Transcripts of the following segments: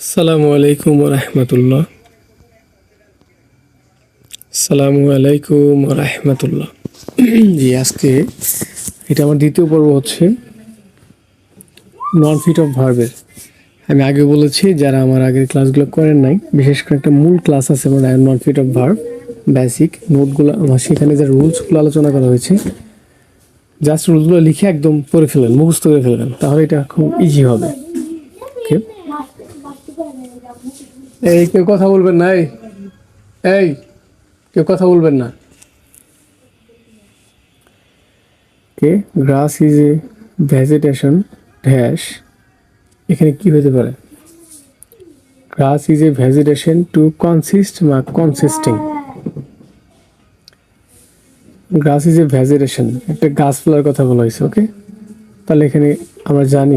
আসসালামু আলাইকুম রহমতুল্লাহ। আসসালামু আলাইকুম রহমতুল্লাহ। জি, আজকে এটা আমার দ্বিতীয় পর্ব হচ্ছে নন ফিট অফ ভার্বের। আমি আগে বলেছি, যারা আমার আগের ক্লাসগুলো করেন নাই, বিশেষ করে একটা মূল ক্লাস আছে আমার নন ফিট অফ ভার্ব বেসিক নোটগুলো, আমার সেখানে যে রুলসগুলো আলোচনা করা হয়েছে, জাস্ট রুলসগুলো লিখে একদম পড়ে ফেলেন, মুখস্থ করে ফেলবেন, তাহলে এটা খুব ইজি হবে। ওকে, এই কেউ কথা বলবেন না, এই কেউ কথা বলবেন না। Okay, grass is a vegetation dash, এখানে কি হতে পারে? Grass is a vegetation to consist বা consisting. Grass is a vegetation, একটা গাছপালার কথা বলা হয়েছে। ওকে, তাহলে এখানে আমরা জানি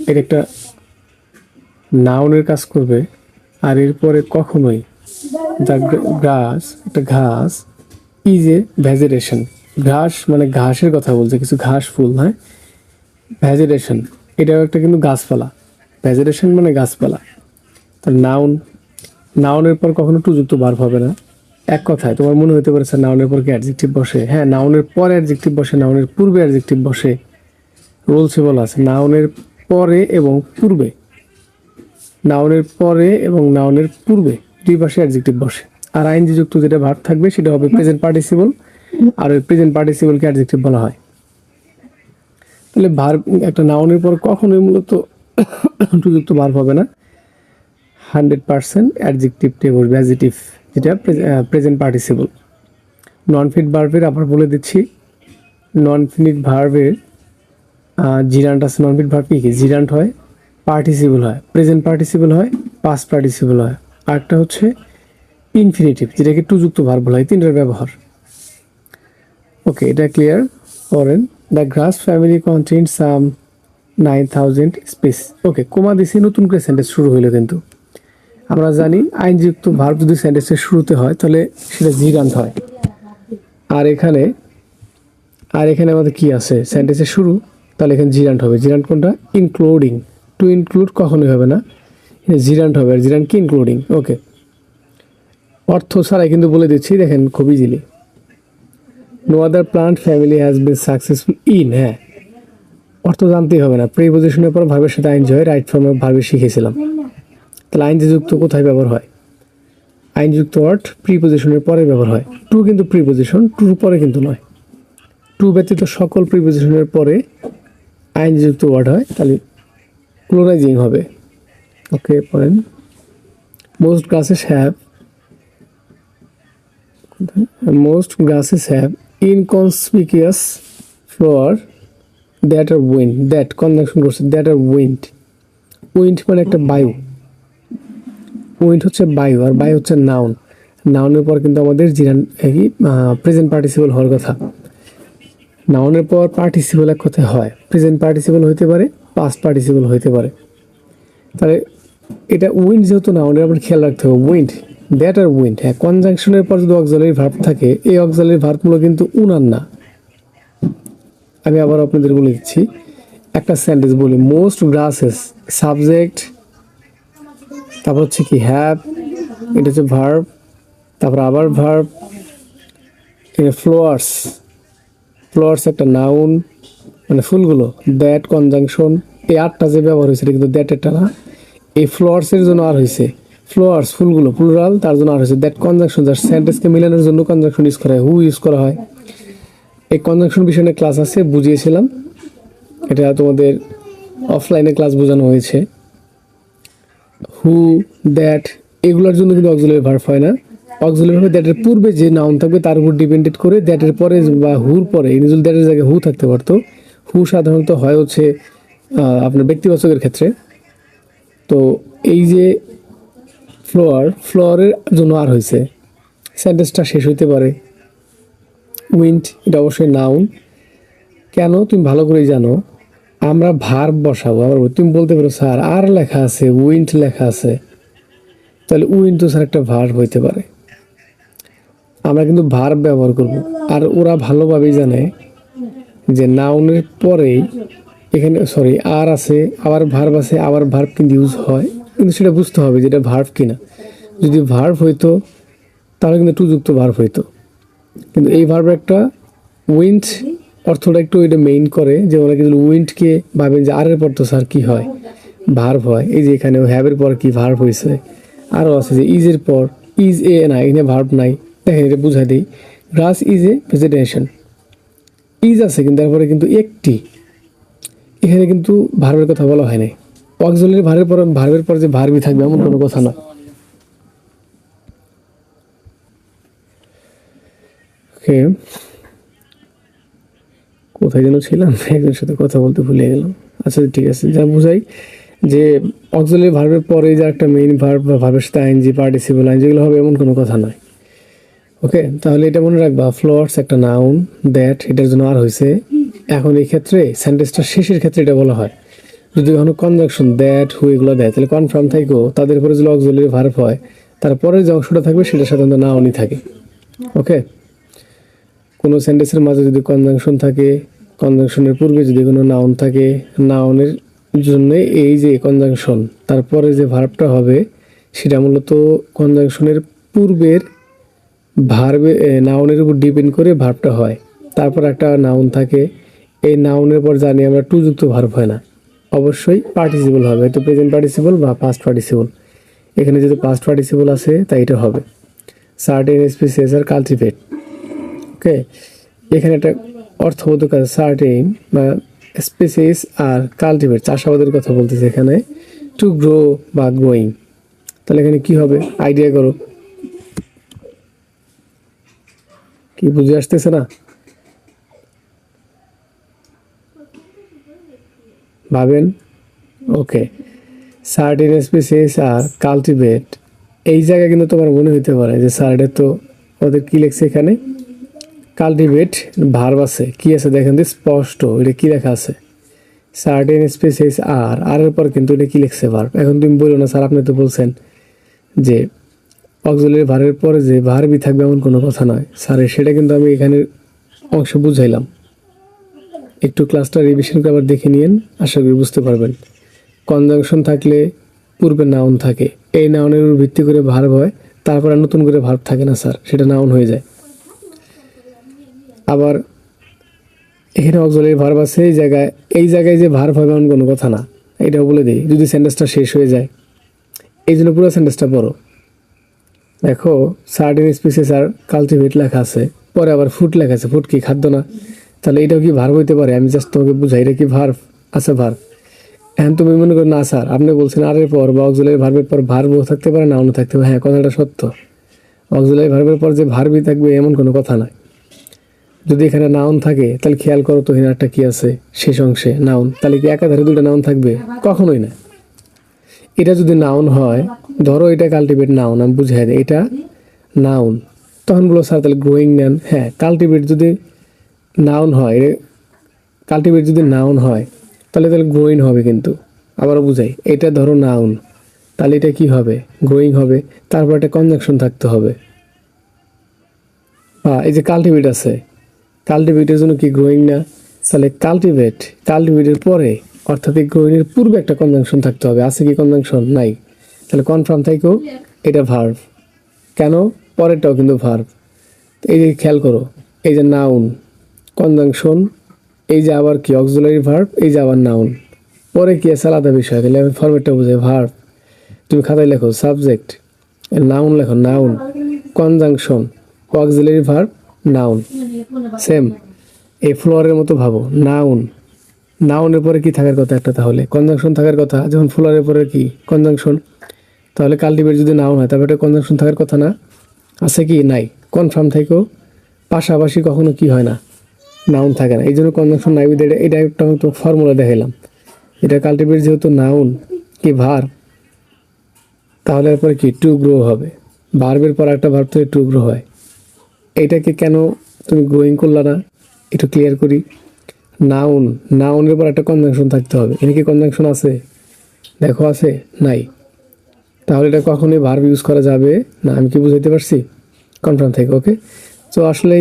এটা একটা নাউনের কাজ করবে, আর এরপরে কখনোই দ্য গ্রাস, একটা ঘাস, ইজ এ ভেজিটেশন, ঘাস মানে ঘাসের কথা বলছে, কিছু ঘাস ফুল, হ্যাঁ। ভেজিটেশন এটাও একটা কিন্তু গাছপালা, ভেজিটেশন মানে গাছপালা। তার নাউনের পর কখনো টু যুক্ত ভার্ব হবে না। এক কথায় তোমার মনে হতে পারে স্যার নাউনের পর কি অ্যাডজেক্টিভ বসে? হ্যাঁ, নাউনের পরে অ্যাডজেক্টিভ বসে, নাউনের পূর্বে অ্যাডজেক্টিভ বসে। রুলসে বলা আছে নাউনের পরে এবং পূর্বে, নাউনের পরে এবং নাউনের পূর্বে দুই পাশে অ্যাডজেক্টিভ বসে। আর আইনজি যুক্ত যেটা ভার্ব থাকবে সেটা হবে প্রেজেন্ট পার্টিসিপল, আর ওই প্রেজেন্ট পার্টিসিপলকে অ্যাডজেক্টিভ বলা হয়। তাহলে ভার্ব, একটা নাউনের পর কখনোই মূলত টু যুক্ত ভার্ব হবে না, 100% অ্যাডজেক্টিভ টেবল অ্যাডজেক্টিভ, যেটা প্রেজেন্ট পার্টিসিপল। নন ফিট ভার্বের আবার বলে দিচ্ছি, নন ফিট ভার্বের জিরান্ট আছে। নন ফিট ভার্ব কি? জিরান্ট হয়, পার্টিসিপল হয়, প্রেজেন্ট পার্টিসিপল হয়, পাস্ট পার্টিসিপল হয়, আরেকটা হচ্ছে ইনফিনিটিভ, যেটাকে টু যুক্ত ভার্ব বলা হয়। তিনটার ব্যবহার। ওকে, এটা ক্লিয়ার করেন। The grass family contain some 9000 species. Okay, comma দিছি, নতুন করে সেন্টেন্স শুরু হইলো। কিন্তু আমরা জানি আইনযুক্ত ভার্ব যদি সেন্টেন্সের শুরুতে হয় তাহলে সেটা জিরান্ট হয়। আর এখানে আমাদের কি আছে? সেন্টেন্সের শুরু, তাহলে এখানে জিরান্ট হবে। জিরান্ট কোনটা? ইনক্লুডিং। টু ইনক্লুড কখনোই হবে না, জিরান্ট হবে। আর জিরান্ট কি? ইনক্লুডিং। ওকে, অর্থ ছাড়াই কিন্তু বলে দিচ্ছি, দেখেন খুব easily. No other plant family has been successful in, হ্যাঁ, অর্থ জানতেই হবে না, প্রিপোজিশনের পর ভার্বের সাথে আইনজি হয়, রাইট ফর্মে ভার্বে শিখেছিলাম। তাহলে আইনজি যুক্ত কোথায় ব্যবহার হয়? আইনযুক্ত ওয়ার্ড প্রিপোজিশনের পরে ব্যবহার হয়। টু কিন্তু প্রিপোজিশন, টুর পরে কিন্তু নয়। টু ব্যতীত সকল প্রিপোজিশনের পরে আইনযুক্ত ওয়ার্ড হয়, তাহলে প্লুরাইজিং হবে। ওকে, পড়েন। Most grasses have inconspicuous flower that are wind. That conjunction করছে, দ্যাট আর উইন্ড। উইন্ড মানে একটা বায়ু, উইন্ড হচ্ছে বায়ু, আর বায়ু হচ্ছে নাউন। নাউনের পর কিন্তু আমাদের জিরান কি প্রেজেন্ট পার্টিসিপল হওয়ার কথা। নাউনের পর পার্টিসিপল এক কথায় হয়, প্রেজেন্ট পার্টিসিপল হইতে পারে, পাস্ট পার্টিসিপল হইতে পারে। তাহলে এটা উইন্ড যেহেতু নাউনের, আপনার খেয়াল রাখতে হবে উইন্ড, দ্যাট আর উইন্ড। হ্যাঁ, কনজাংশনের পর যদি অক্সিলারি ভার্ব থাকে, এই অক্সিলারি ভার্বগুলো কিন্তু উনার না। আমি আবার আপনাদের বলে দিচ্ছি, একটা সেন্টেন্স বলি, মোস্ট গ্রাসেস সাবজেক্ট, তারপর হচ্ছে কি হ্যাভ, এটা হচ্ছে ভার্ব, তারপর আবার ভার্ব, এটা ফ্লোয়ার্স, ফ্লোয়ার্স একটা নাউন মানে ফুলগুলো, দ্যাট কনজাংশন, এই আটটা যে ব্যবহার হয়েছে কিন্তু দ্যাট একটা না, এই ফ্লোয়ার্সের জন্য আর হয়েছে ফ্লোয়ার্স, ফুলগুলো প্লুরাল, তার জন্য আর হয়েছে দ্যাট কনজাংশন। যার সেন্টেন্সকে মিলানোর জন্য কনজাংশন ইউজ করা হয়, হু ইউজ করা হয়। এই কনজাংশন বিষয়ে ক্লাস আছে, বুঝিয়েছিলাম, এটা তোমাদের অফলাইনে ক্লাস বোঝানো হয়েছে। হু, দ্যাট, এগুলোর জন্য কিন্তু অক্সিলারি ভার্ব হয় না। অক্সিলারি ভার্ব দ্যাটের পূর্বে যে নাউন থাকবে তার উপর ডিপেন্ডেড করে, দ্যাটের পরে বা হুর পরে, যদি দ্যাটের জায়গায় হু থাকতে পারতো। হু সাধারণত হয় হচ্ছে আপনার ব্যক্তিবাচকের ক্ষেত্রে। তো এই যে ফ্লোয়ারের জন্য আর হয়েছে, সেন্টেন্সটা শেষ হইতে পারে। উইন্ড, এটা অবশ্যই নাউন। কেন? তুমি ভালো করেই জানো, আমরা ভার্ব বসাবো। আবার তুমি বলতে পারো স্যার আর লেখা আছে, উইন্ড লেখা আছে, তাহলে উইন্ড তো স্যার একটা ভার্ব হইতে পারে। আমরা কিন্তু ভার্ব ব্যবহার করব, আর ওরা ভালোভাবেই জানে যে নাউনের পরেই এখানে সরি আর আছে, আবার ভার্ব আছে, আবার ভার্ব কিন্তু ইউজ হয়, কিন্তু সেটা বুঝতে হবে যেটা ভার্ব কিনা। যদি ভার্ব হইতো তাহলে কিন্তু টু যুক্ত ভার্ব হইতো, কিন্তু এই ভার্ব একটা উইন্ড অর্থটা একটু এটা মেইন করে, যে ওরা কিন্তু উইন্ডকে ভাবেন যে আরের পর তো স্যার কী হয়, ভার্ব হয়। এই যে এখানে হ্যাবের পর কি ভার্ব হয়েছে, আরও আছে যে ইজের পর ইজ এ নাই, এখানে ভার্ব নাই। দেখেন এটা বুঝাই দিই, গ্রাস ইজ এ ভেজিটেশন, ইজ আছে কিন্তু তারপরে কিন্তু একটি, এখানে কিন্তু ভার্বের কথা বলা হয় নাই। অক্সিলারি ভার্বের পর যে ভার্বই থাকবে এমন কোনো কথা না। ওকে, কোথায় যেন ছিলাম, একজনের সাথে কথা বলতে ভুলে গেলাম। আচ্ছা ঠিক আছে, যা বুঝাই যে অক্সিলারি ভার্বের পরে যে একটা মেইন ভার্ব বা ভার্বের সাথে আইএনজি পার্টিসিপল আইন যেগুলো হবে এমন কোনো কথা নয়। ওকে, তাহলে এটা মনে রাখবা, ফ্লোয়ার্স একটা নাউন, দ্যাট এটার জন্য আর হয়েছে। এখন এই ক্ষেত্রে সেন্টেন্সটা শেষের ক্ষেত্রে এটা বলা হয়, যদি কখনো কনজাংশন দ্যাট হু এগুলো দেয় তাহলে কনফার্ম থাকো, তাদের উপরে যদি অক্সিলারি ভার্ব হয় তারপরে যে অংশটা থাকবে সেটা সাধারণত নাউনই থাকে। ওকে, কোনো সেন্টেন্সের মাঝে যদি কনজাংশন থাকে, কনজাংশনের পূর্বে যদি কোনো নাউন থাকে, নাউনের জন্য এই যে কনজাংশন তারপরে যে ভার্বটা হবে সেটা মূলত কনজাংশনের পূর্বের ভার্বে নাউনের উপর ডিপেন্ড করে ভার্বটা হয়। তারপর একটা নাউন থাকে, এই নাউনের পর জানি আমরা টু যুক্ত ভার্ব হয় না, অবশ্যই পার্টিসিপল হবে, হয়তো প্রেজেন্ট পার্টিসিপল বা পাস্ট পার্টিসিপল। এখানে যেহেতু পাস্ট পার্টিসিপল আছে তাই এটা হবে সার্টেন স্পিসিস আর কালটিভেট। ওকে, এখানে একটা অর্থবোধক আছে, সার্টেন বা স্পিসিস আর কালটিভেট, চাষাবাদের কথা বলতেছে এখানে, টু গ্রো বা গ্রোয়িং। তাহলে এখানে কি হবে আইডিয়া করো, কি বুঝে আসতেছে না? ভাবেন। ওকে, সার্টেন স্পিসিস আর কালটিভেট, এই জায়গায় কিন্তু তোমার মনে হইতে পারে যে স্যার এটা তো ওদের কি লেখছে এখানে, কালটিভেট ভার্ব আছে, কি আছে দেখেন তো স্পষ্ট, এটা কি লেখা আছে, সার্টেন স্পিসিস আর এর পর কিন্তু এটা কি লিখছে ভার্ব। এখন তুমি বলো না স্যার আপনি তো বলছেন যে অক্সিলারি ভার্বের পরে যে ভার্বই থাকবে এমন কোনো কথা নয়। স্যার সেটা কিন্তু আমি এখানে অংশ বুঝাইলাম, একটু ক্লাসটা রিভিশন করে আবার দেখে নিন, আশা করি বুঝতে পারবেন। কনজাংশন থাকলে পূর্বে নাউন থাকে, এই নাউনের উপর ভিত্তি করে ভার্ব হয়, তারপর আর নতুন করে ভার্ব থাকে না স্যার, সেটা নাউন হয়ে যায়। আবার এখানে অক্সিলারি ভার্ব আছে এই জায়গায় যে ভার্ব হবে এমন কোনো কথা না, এটাও বলে দিই যদি সেন্টেন্সটা শেষ হয়ে যায়। এই জন্য পুরো সেন্টেন্সটা পড়ো, দেখো সার্টেন স্পিসিস আর কালটিভেট লেখা আছে, পরে আবার ফুড লেখা আছে, ফুড কি খাদ্য না? তাহলে এটাও কি ভার্ব হইতে পারে? আমি জাস্ট তোমাকে বুঝাই এটা কি ভার্ব, আছে ভার্ব। এখন তুমি মনে করো না স্যার আপনি বলছেন আর এর পর বা অক্সিলারি ভার্বের পর ভার্বও থাকতে পারে, নাউনও থাকতে পারে। হ্যাঁ, কথাটা সত্য, অক্সিলারি ভার্বের পর যে ভার্বই থাকবে এমন কোনো কথা নয়। যদি এখানে নাউন থাকে তাহলে খেয়াল করো তো এখানে একটা কি আছে শেষ অংশে নাউন, তাহলে কি একাধারে দুটো নাউন থাকবে? কখনোই না। এটা যদি নাউন হয়, ধরো এটা কাল্টিভেট নাউন, আমি বুঝাই দিই এটা নাউন, তখন বলো স্যার তাহলে গ্রোয়িং নেন। হ্যাঁ, কাল্টিভেট যদি নাউন হয়, কাল্টিভেট যদি নাউন হয় তাহলে গ্রোয়িং হবে, কিন্তু আবারও বুঝাই এটা ধরো নাউন, তাহলে এটা কি হবে? গ্রোয়িং হবে, তারপর একটা কনজাংশন থাকতে হবে। বা এই যে কাল্টিভেট আছে, কাল্টিভেটের জন্য কি গ্রোয়িং না? তাহলে কাল্টিভেটের পরে অর্থাৎ এই গ্রোয়িংয়ের পূর্বে একটা কনজাংশন থাকতে হবে, আছে কি কনজাংশন? নাই। তাহলে কনফার্ম থাকো এটা ভার্ব, কেন? পরেরটাও কিন্তু ভার্ব। এই যে খেয়াল করো, এই যে নাউন কনজাংশন, এই যে আবার কি অক্সিলারি ভার্ব, এই যে আবার নাউন, পরে কি আছে আলাদা বিষয়। তাহলে আমি ফরম্যাটটা বুঝাই, ভার্ব তুমি খাতায় লেখো সাবজেক্ট, নাউন লেখো noun, conjunction, auxiliary verb, noun. Same এই ফ্লোরের মতো ভাবো, নাউনের পরে কি থাকার কথা একটা, তাহলে কনজাংশন থাকার কথা, যেমন ফ্লোরের পরে কি কনজাংশন, তাহলে কাল্টিভেট যদি নাউন হয় তারপরে কনজাংশন থাকার কথা না? আছে কি? নাই। কনফার্ম থাকো পাশাপাশি কখনো কি হয় না, নাউন থাকে না, এই জন্য কনজাংশন নাই। এটা একটা তো ফর্মুলা দেখাইলাম, এটা কাল্টিভেট যেহেতু নাউন কি ভার্ব, তাহলে এরপরে কি টু গ্রো হবে, ভার্বের পর একটা ভার্ব থেকে টু গ্রো হয়। এইটাকে কেন তুমি গ্রোয়িং করলা না একটু ক্লিয়ার করি। নাউনের পর একটা কনজাংশন থাকতে হবে, এখানে কি কনজাংশন আছে? দেখো আছে? নাই। তাহলে এটা কখনোই ভার্ব ইউজ করা যাবে না। আমি কি বুঝাইতে পারছি? কনফার্ম থেকে ওকে। তো আসলে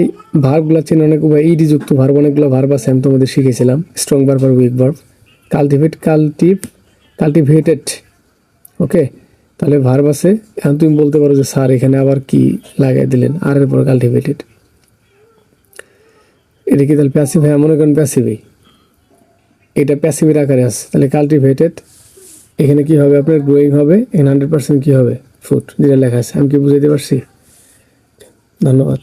ভার্বগুলো চেনে অনেক ইডি যুক্ত ভার্ব, অনেকগুলো ভার্ব আছে আমি তোমাদের শিখেছিলাম, স্ট্রং ভার্ব আর উইক ভার্ব। কাল্টিভেটেড। ওকে, তাহলে ভার্ব আছে। এখন তুমি বলতে পারো যে স্যার এখানে আবার কি লাগাই দিলেন, আর এর পর কাল্টিভেটেড। এটা কি তাহলে প্যাসিভ? হ্যাঁ, মনে করেন প্যাসিভই, এটা প্যাসিভের আকারে আছে। তাহলে কাল্টিভেটেড, এখানে কি হবে আপনার গ্রোয়িং হবে, এখানে 100% কি হবে ফুড, যেটা লেখা আছে। আমি কি বুঝাইতে পারছি? ধন্যবাদ।